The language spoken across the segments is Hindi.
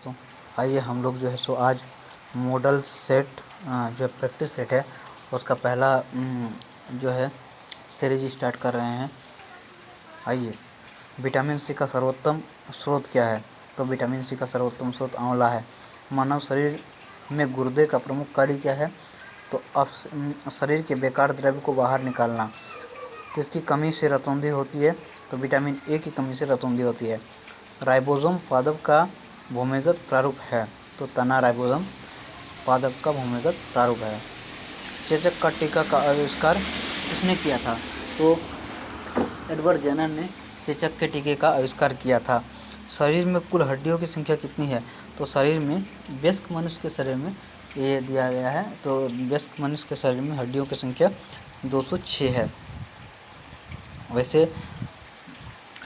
दोस्तों, आइए हम लोग जो है सो आज मॉडल सेट जो प्रैक्टिस सेट है उसका पहला जो है सीरीज स्टार्ट कर रहे हैं। आइए, विटामिन सी का सर्वोत्तम स्रोत क्या है? तो विटामिन सी का सर्वोत्तम स्रोत आंवला है। मानव शरीर में गुर्दे का प्रमुख कार्य क्या है? तो शरीर के बेकार द्रव्य को बाहर निकालना। तो इसकी कमी से रतौंधी होती है, तो विटामिन ए की कमी से रतौंधी होती है। राइबोसोम पादप का भूमिगत प्रारूप है, तो तना राइबोसोम पादप का भूमिगत प्रारूप है। चेचक का टीका का आविष्कार किसने किया था? तो एडवर्ड जेनर ने चेचक के टीके का आविष्कार किया था। शरीर में कुल हड्डियों की संख्या कितनी है? तो शरीर में वयस्क मनुष्य के शरीर में ये दिया गया है, तो वयस्क मनुष्य के शरीर में हड्डियों की संख्या 206 है। वैसे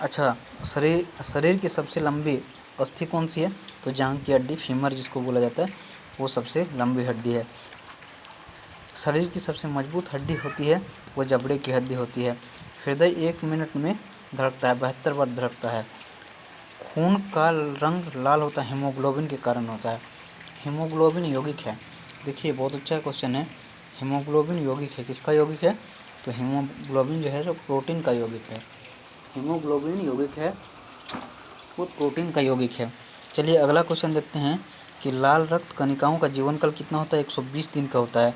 अच्छा, शरीर की सबसे लंबी अस्थि कौन सी है? तो जांघ की हड्डी, फीमर जिसको बोला जाता है, वो सबसे लंबी हड्डी है। शरीर की सबसे मजबूत हड्डी होती है वो जबड़े की हड्डी होती है। हृदय 1 मिनट में धड़कता है, 72 बार धड़कता है। खून का रंग लाल होता है, हीमोग्लोबिन के कारण होता है। हीमोग्लोबिन यौगिक है। देखिए, बहुत अच्छा क्वेश्चन है। हीमोग्लोबिन यौगिक है, किसका यौगिक है? तो हीमोग्लोबिन जो है जो प्रोटीन का यौगिक है। हीमोग्लोबिन यौगिक है, वो प्रोटीन का यौगिक है। चलिए अगला क्वेश्चन देखते हैं कि लाल रक्त कणिकाओं का जीवनकाल कितना होता है? 120 दिन का होता है।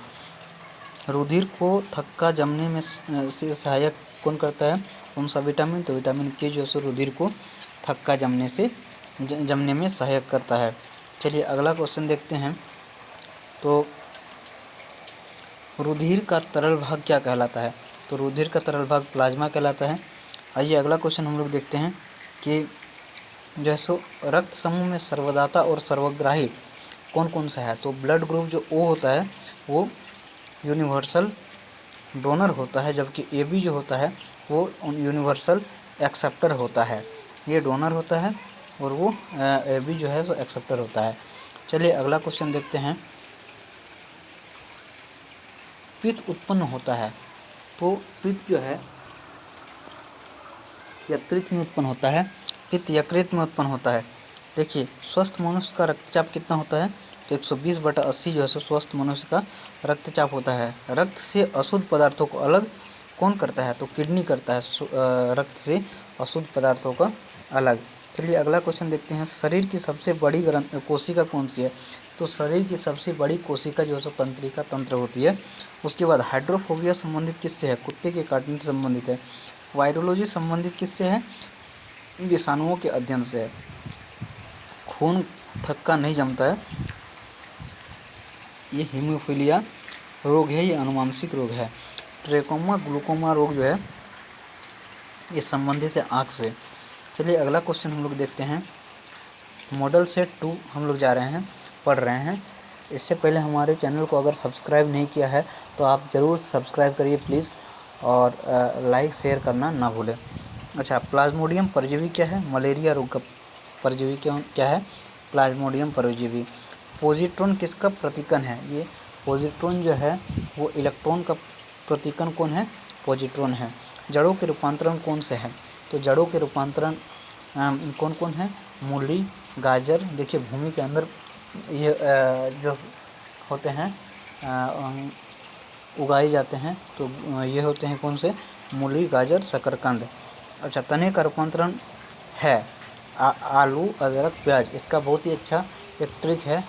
रुधिर को थक्का जमने में से सहायक कौन करता है? कौन सा विटामिन? तो विटामिन के जो है रुधिर को थक्का जमने में सहायक करता है। चलिए अगला क्वेश्चन देखते हैं। तो रुधिर का तरल भाग क्या कहलाता है? तो रुधिर का तरल भाग प्लाज्मा कहलाता है। आइए अगला क्वेश्चन हम लोग देखते हैं कि जो है सो रक्त समूह में सर्वदाता और सर्वग्राही कौन कौन सा है? तो ब्लड ग्रुप जो ओ होता है वो यूनिवर्सल डोनर होता है, जबकि ए बी जो होता है वो यूनिवर्सल एक्सेप्टर होता है। ये डोनर होता है और वो ए बी जो है सो एक्सेप्टर होता है। चलिए अगला क्वेश्चन देखते हैं। पित्त उत्पन्न होता है, तो पित्त जो है यकृत में उत्पन्न होता है। पित्त यकृत में उत्पन्न होता है। देखिए, स्वस्थ मनुष्य का रक्तचाप कितना होता है? तो 120/80 जो है स्वस्थ मनुष्य का रक्तचाप होता है। रक्त से अशुद्ध पदार्थों को अलग कौन करता है? तो किडनी करता है रक्त से अशुद्ध पदार्थों का अलग। चलिए अगला क्वेश्चन देखते हैं। शरीर की सबसे बड़ी कोशिका कौन सी है? तो शरीर की सबसे बड़ी कोशिका जो है तंत्रिका तंत्र होती है। उसके बाद हाइड्रोफोबिया संबंधित किससे है? कुत्ते के काटने से संबंधित है। वायरोलॉजी संबंधित किससे है? विषाणुओं के अध्ययन से है। खून थक्का नहीं जमता है, ये हीमोफीलिया रोग है, ये अनुवांशिक रोग है। ट्रेकोमा ग्लूकोमा रोग जो है ये संबंधित है आँख से। चलिए अगला क्वेश्चन हम लोग देखते हैं। मॉडल सेट 2 हम लोग जा रहे हैं, पढ़ रहे हैं। इससे पहले हमारे चैनल को अगर सब्सक्राइब नहीं किया है तो आप ज़रूर सब्सक्राइब करिए प्लीज़, और लाइक शेयर करना ना भूलें। अच्छा, प्लाज्मोडियम परजीवी क्या है? मलेरिया रोग का परजीवी क्या है? प्लाज्मोडियम परजीवी। पॉजिट्रॉन किसका प्रतीकन है? ये पॉजिट्रॉन जो है वो इलेक्ट्रॉन का प्रतीकन कौन है? पॉजिट्रॉन है। जड़ों के रूपांतरण कौन से हैं? तो जड़ों के रूपांतरण कौन कौन है? मूली, गाजर। देखिए, भूमि के अंदर ये जो होते हैं उगाए जाते हैं, तो ये होते हैं कौन से? मूली, गाजर, शकरकंद। अच्छा, तने का रूपांतरण है आलू, अदरक, प्याज। इसका बहुत ही अच्छा एक ट्रिक है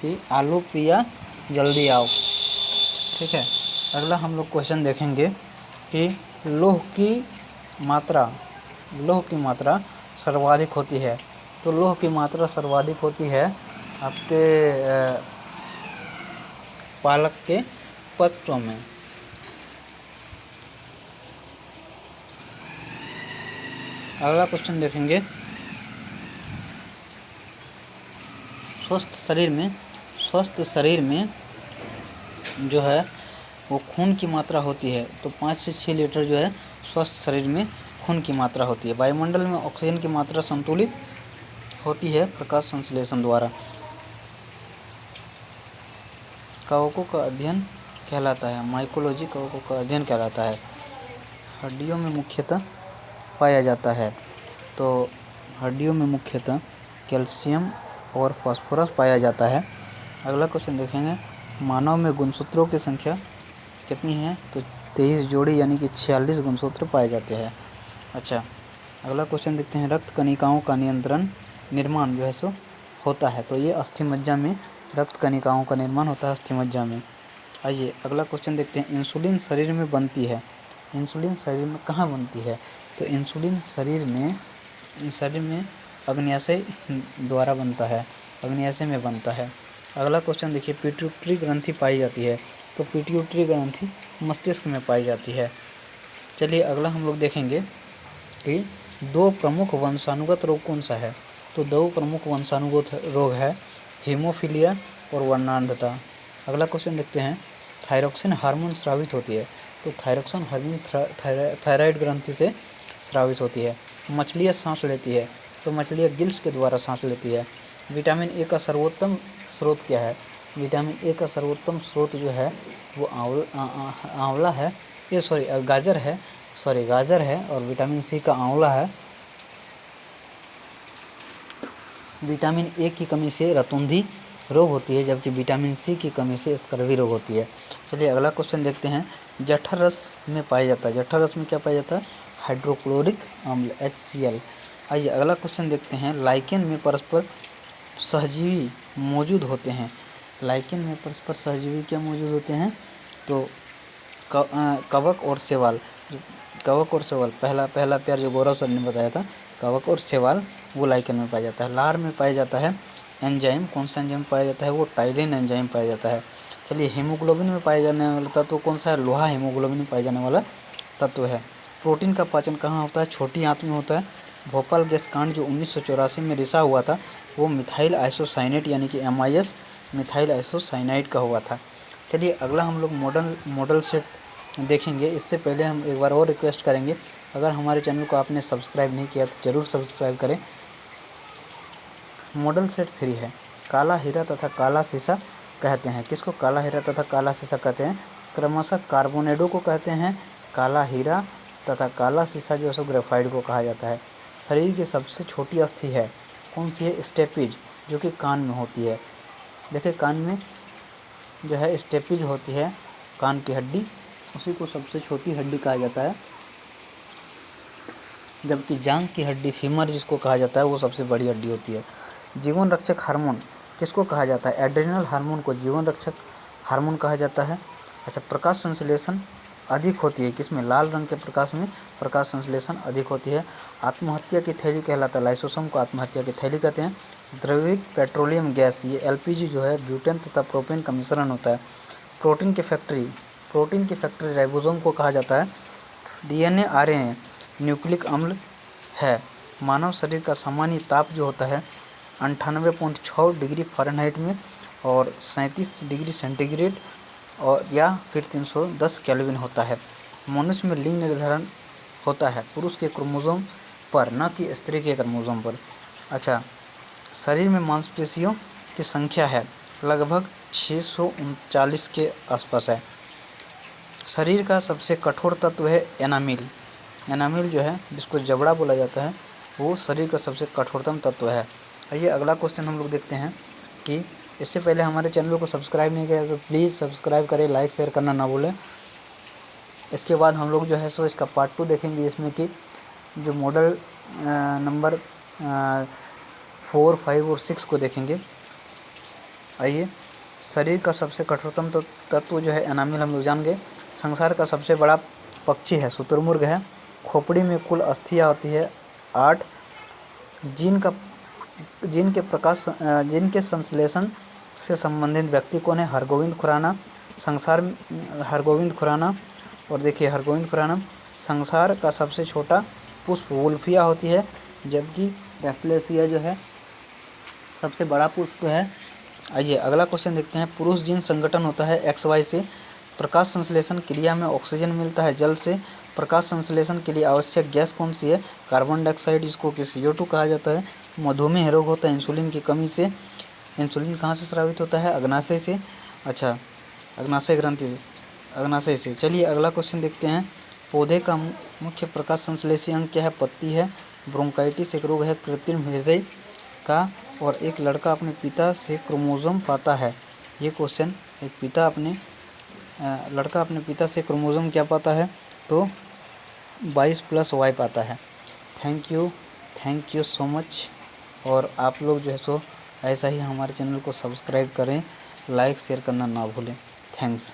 कि आलू पिया जल्दी आओ। ठीक है, अगला हम लोग क्वेश्चन देखेंगे कि लौह की मात्रा सर्वाधिक होती है। तो लौह की मात्रा सर्वाधिक होती है आपके पालक के पत्तों में। अगला क्वेश्चन देखेंगे। स्वस्थ शरीर में जो है वो खून की मात्रा होती है, तो 5 से 6 लीटर जो है स्वस्थ शरीर में खून की मात्रा होती है। वायुमंडल में ऑक्सीजन की मात्रा संतुलित होती है प्रकाश संश्लेषण द्वारा। कवकों का अध्ययन कहलाता है, माइकोलॉजी कवकों का अध्ययन कहलाता है। हड्डियों में मुख्यतः पाया जाता है, तो हड्डियों में मुख्यतः कैल्शियम और फास्फोरस पाया जाता है। अगला क्वेश्चन देखेंगे, मानव में गुणसूत्रों की संख्या कितनी है? तो 23 जोड़ी यानी कि 46 गुणसूत्र पाए जाते हैं। अच्छा, अगला क्वेश्चन देखते हैं, रक्त कणिकाओं का निर्माण जो है सो होता है। तो ये अस्थि मज्जा में रक्त कणिकाओं का निर्माण होता है, अस्थि मज्जा में। आइए अगला क्वेश्चन देखते हैं, इंसुलिन शरीर में बनती है। इंसुलिन शरीर में कहाँ बनती है? तो इंसुलिन शरीर में अग्न्याशय द्वारा बनता है, अग्न्याशय में बनता है। अगला क्वेश्चन देखिए, पिट्यूटरी ग्रंथि पाई जाती है। तो पिट्यूटरी ग्रंथि मस्तिष्क में पाई जाती है। चलिए अगला हम लोग देखेंगे कि दो प्रमुख वंशानुगत रोग कौन सा है? तो दो प्रमुख वंशानुगत रोग है हीमोफीलिया और वर्णांधता। अगला क्वेश्चन देखते हैं, थायरोक्सिन हार्मोन स्रावित होती है। तो थायरोक्सिन हार्मोन थायराइड ग्रंथि से स्रावित होती है। मछलियाँ सांस लेती है। तो मछलियाँ गिल्स के द्वारा सांस लेती है। विटामिन ए का सर्वोत्तम स्रोत क्या है? विटामिन ए का सर्वोत्तम स्रोत जो है वो आंवला है, गाजर है। और विटामिन सी का आंवला है। विटामिन ए की कमी से रतुंधी रोग होती है, जबकि विटामिन सी की कमी से स्कर्वी रोग होती है। चलिए अगला क्वेश्चन देखते हैं, जठर रस में पाया जाता है। जठर रस में क्या पाया जाता है? हाइड्रोक्लोरिक अम्ल HCl। आइए अगला क्वेश्चन देखते हैं, लाइकेन में परस्पर सहजीवी मौजूद होते हैं। लाइकेन में परस्पर सहजीवी क्या मौजूद होते हैं? तो कवक और शैवाल। पहला प्यार जो गौरव सर ने बताया था, कवक और शैवाल वो लाइकेन में पाया जाता है। लार में पाया जाता है एंजाइम, कौन सा एंजाइम पाया जाता है? वो टाइलिन एंजाइम पाया जाता है। चलिए हीमोग्लोबिन में पाया जाने वाला तत्व कौन सा है? लोहा हीमोग्लोबिन में पाया जाने वाला तत्व है। प्रोटीन का पाचन कहाँ होता है? छोटी आंत में होता है। भोपाल गैस कांड जो 1984 में रिसा हुआ था वो मिथाइल आइसोसाइनेट यानी कि MIS मिथाइल आइसोसाइनाइड का हुआ था। चलिए अगला हम लोग मॉडल सेट देखेंगे। इससे पहले हम एक बार और रिक्वेस्ट करेंगे, अगर हमारे चैनल को आपने सब्सक्राइब नहीं किया तो ज़रूर सब्सक्राइब करें। मॉडल सेट 3 है, काला हीरा तथा काला शीशा कहते हैं। किसको काला हीरा तथा काला शीशा कहते हैं? क्रमशः कार्बोनेडो को कहते हैं काला हीरा तथा काला शीशा जो है ग्रेफाइट को कहा जाता है। शरीर की सबसे छोटी अस्थि है कौन सी है? स्टेपिज, जो कि कान में होती है। देखिए कान में जो है स्टेपिज होती है, कान की हड्डी, उसी को सबसे छोटी हड्डी कहा जाता है। जबकि जांघ की हड्डी फीमर जिसको कहा जाता है वो सबसे बड़ी हड्डी होती है। जीवन रक्षक हार्मोन किसको कहा जाता है? एड्रेनल हार्मोन को जीवन रक्षक हार्मोन कहा जाता है। अच्छा, प्रकाश संश्लेषण अधिक होती है किसमें? लाल रंग के प्रकाश में प्रकाश संश्लेषण अधिक होती है। आत्महत्या की थैली कहलाता है, लाइसोसोम को आत्महत्या की थैली कहते हैं। द्रवित पेट्रोलियम गैस, ये LPG जो है ब्यूटेन तथा प्रोपेन का मिश्रण होता है। प्रोटीन की फैक्ट्री राइबोसोम को कहा जाता है। DNA RNA न्यूक्लिक अम्ल है। मानव शरीर का सामान्य ताप जो होता है 98.6 डिग्री फ़ारेनहाइट में और 37 डिग्री सेंटीग्रेड और या फिर 310 केल्विन होता है। मनुष्य में लिंग निर्धारण होता है पुरुष के क्रोमोसोम पर, न कि स्त्री के क्रोमोसोम पर। अच्छा, शरीर में मांसपेशियों की संख्या है लगभग 639 के आसपास है। शरीर का सबसे कठोर तत्व है एनामिल। एनामिल जो है जिसको जबड़ा बोला जाता है वो शरीर का सबसे कठोरतम तत्व है। आइए अगला क्वेश्चन हम लोग देखते हैं कि इससे पहले हमारे चैनल को सब्सक्राइब नहीं किया तो प्लीज़ सब्सक्राइब करें, लाइक शेयर करना ना भूलें। इसके बाद हम लोग जो है सो इसका पार्ट 2 देखेंगे, इसमें कि जो मॉडल नंबर 4, 5 और 6 को देखेंगे। आइए, शरीर का सबसे कठोरतम तत्व जो है एनामिल हम लोग जान गए। संसार का सबसे बड़ा पक्षी है शुतुरमुर्ग है। खोपड़ी में कुल अस्थियाँ होती है 8। जीन के संश्लेषण से संबंधित व्यक्ति कौन है? हरगोविंद खुराना। और देखिए हरगोविंद खुराना, संसार का सबसे छोटा पुष्प वुल्फिया होती है, जबकि रैफ्लेसिया जो है सबसे बड़ा पुष्प है। आइए अगला क्वेश्चन देखते हैं, पुरुष जीन संगठन होता है XY से। प्रकाश संश्लेषण क्रिया में ऑक्सीजन मिलता है जल से। प्रकाश संश्लेषण के लिए आवश्यक गैस कौन सी है? कार्बन डाइऑक्साइड, जिसको कि CO2 कहा जाता है। मधुमेह रोग होता है इंसुलिन की कमी से। इंसुलिन कहाँ से स्रावित होता है? अग्नाशय से। अच्छा, अग्नाशय ग्रंथि से, अग्नाशय से। चलिए अगला क्वेश्चन देखते हैं, पौधे का मुख्य प्रकाश संश्लेषी अंग क्या है? पत्ती है। ब्रोंकाइटिस एक रोग है कृत्रिम हृदय का और एक लड़का अपने पिता से क्रोमोसोम पाता है। ये क्वेश्चन, लड़का अपने पिता से क्रोमोसोम क्या पाता है? तो 22 + Y पाता है। Thank you so much. और आप लोग जो है सो ऐसा ही हमारे चैनल को सब्सक्राइब करें, लाइक शेयर करना ना भूलें। थैंक्स।